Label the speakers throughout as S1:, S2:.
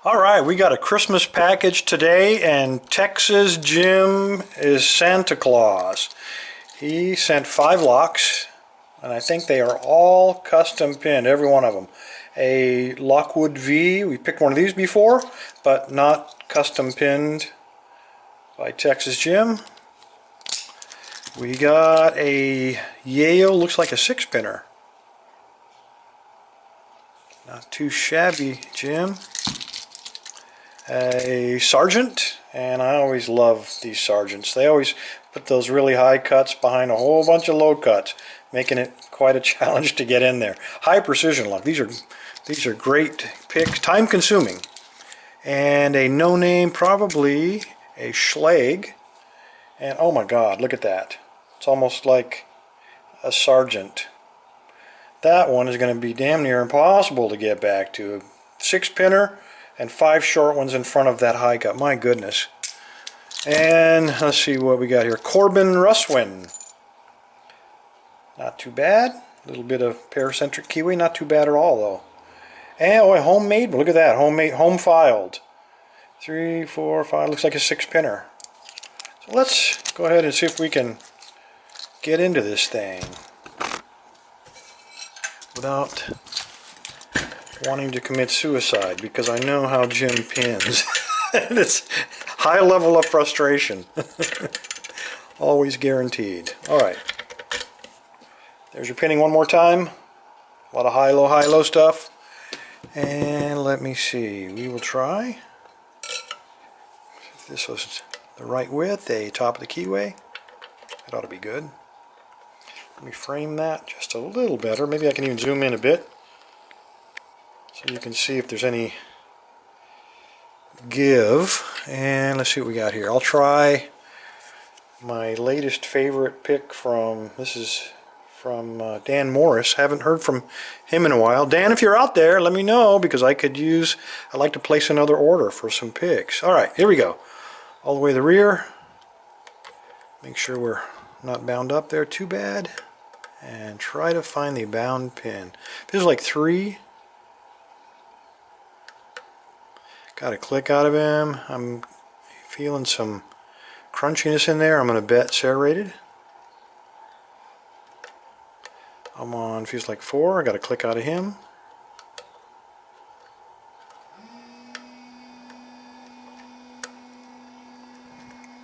S1: All right, we got a Christmas package today, and Texas Jim is Santa Claus. He sent 5 locks, and I think they are all custom pinned, every one of them. A Lockwood V, we picked one of these before, but not custom pinned by Texas Jim. We got a Yale, looks like a 6-pinner. Not too shabby, Jim. A Sergeant, and I always love these Sergeants. They always put those really high cuts behind a whole bunch of low cuts, making it quite a challenge to get in there. High precision lock. These are great picks, time consuming. And a no name, probably a Schlag. And oh my God, look at that. It's almost like a Sergeant. That one is going to be damn near impossible to get back to. 6-pinner and 5 short ones in front of that high cut. My goodness. And let's see what we got here. Corbin Russwin. Not too bad. A little bit of paracentric keyway. Not too bad at all, though. And oh, homemade. Look at that. Homemade, home filed. 3, 4, 5. Looks like a 6-pinner. So let's go ahead and see if we can get into this thing without wanting to commit suicide, because I know how Jim pins. And it's high level of frustration. Always guaranteed. Alright. There's your pinning one more time. A lot of high, low stuff. And let me see. We will try. If this was the right width, a top of the keyway. That ought to be good. Let me frame that just a little better. Maybe I can even zoom in a bit, so you can see if there's any give. And let's see what we got here. I'll try my latest favorite pick from, this is from Dan Morris. Haven't heard from him in a while. Dan, if you're out there, let me know, because I'd like to place another order for some picks. Alright, here we go. All the way to the rear. Make sure we're not bound up there too bad. And try to find the bound pin. Feels like 3. Got a click out of him. I'm feeling some crunchiness in there. I'm going to bet serrated. I'm on, feels like 4. I got a click out of him.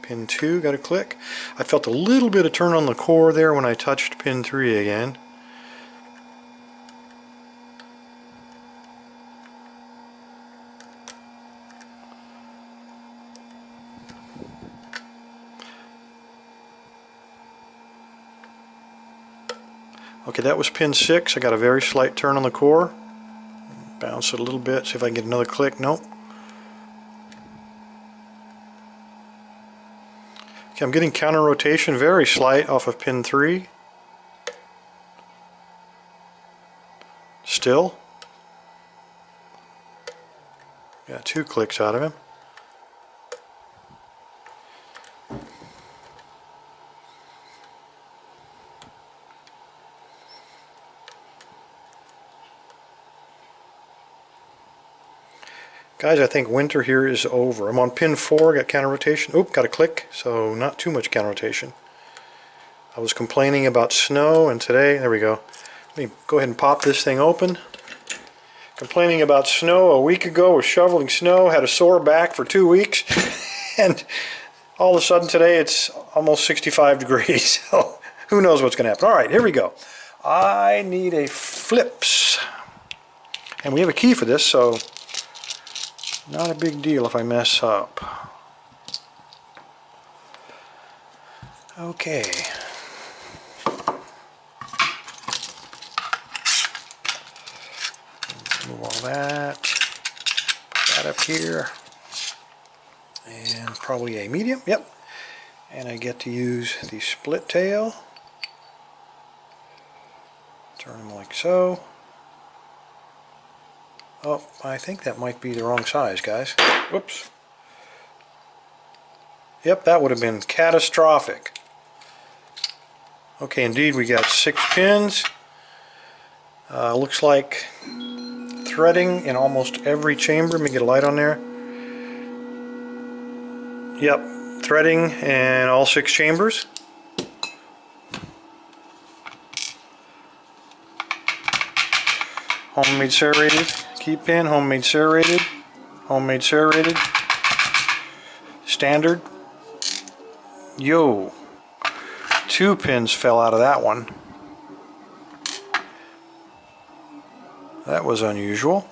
S1: Pin 2, got a click. I felt a little bit of turn on the core there when I touched pin 3 again. Okay, that was pin 6. I got a very slight turn on the core. Bounce it a little bit, see if I can get another click. Nope. Okay, I'm getting counter rotation, very slight, off of pin 3. Still. Got 2 clicks out of him. Guys, I think winter here is over. I'm on pin 4, got counter rotation. Oop, got a click, so not too much counter rotation. I was complaining about snow, and today, there we go. Let me go ahead and pop this thing open. Complaining about snow a week ago, was shoveling snow, had a sore back for 2 weeks, and all of a sudden today it's almost 65 degrees. So who knows what's going to happen. All right, here we go. I need a flips. And we have a key for this, so not a big deal if I mess up. Okay. Move all that. Put that up here. And probably a medium. Yep. And I get to use the split tail. Turn them like so. Oh, I think that might be the wrong size, guys. Whoops. Yep, that would have been catastrophic. Okay, indeed, we got 6 pins. Looks like threading in almost every chamber. Let me get a light on there. Yep, threading in all 6 chambers. Homemade serrated key pin, homemade serrated, homemade serrated, standard. Yo, 2 pins fell out of that one. That was unusual.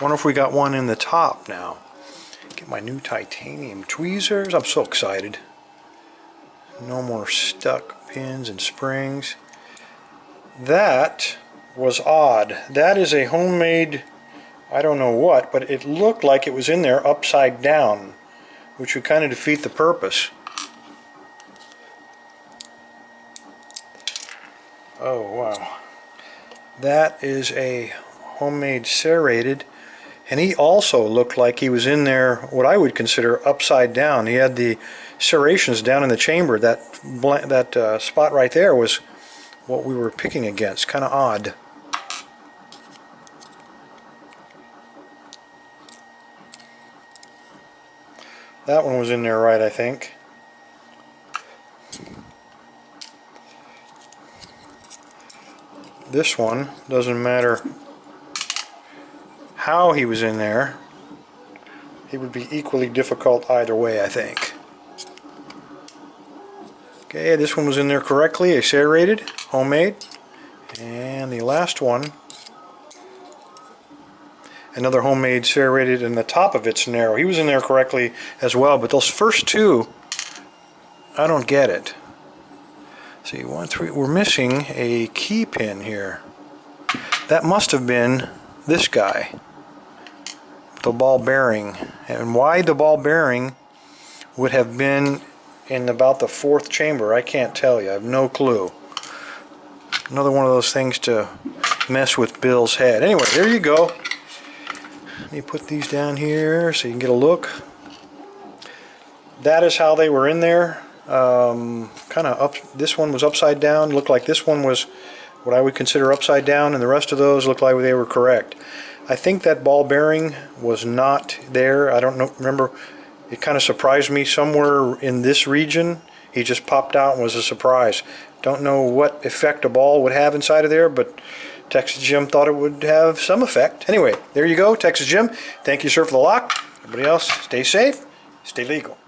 S1: Wonder if we got one in the top now. Get my new titanium tweezers. I'm so excited. No more stuck pins and springs. That was odd. That is a homemade, I don't know what, but it looked like it was in there upside down, which would kind of defeat the purpose. Oh wow. That is a homemade serrated, and he also looked like he was in there what I would consider upside down. He had the serrations down in the chamber. That spot right there was what we were picking against. Kind of odd. That one was in there right, I think. This one, doesn't matter how he was in there, he would be equally difficult either way, I think. Okay, this one was in there correctly, a serrated, homemade. And the last one, another homemade serrated, and the top of it's narrow. He was in there correctly as well, but those first 2, I don't get it. See, 1, 3, we're missing a key pin here. That must have been this guy, the ball bearing. And why the ball bearing would have been in about the 4th chamber, I can't tell you. I have no clue. Another one of those things to mess with Bill's head. Anyway, there you go. Let me put these down here so you can get a look. That is how they were in there. Kind of up. This one was upside down. Looked like this one was what I would consider upside down, and the rest of those looked like they were correct. I think that ball bearing was not there. I don't know. Remember, it kind of surprised me somewhere in this region. He just popped out and was a surprise. Don't know what effect a ball would have inside of there, but Texas Jim thought it would have some effect. Anyway, there you go, Texas Jim. Thank you, sir, for the lock. Everybody else, stay safe, stay legal.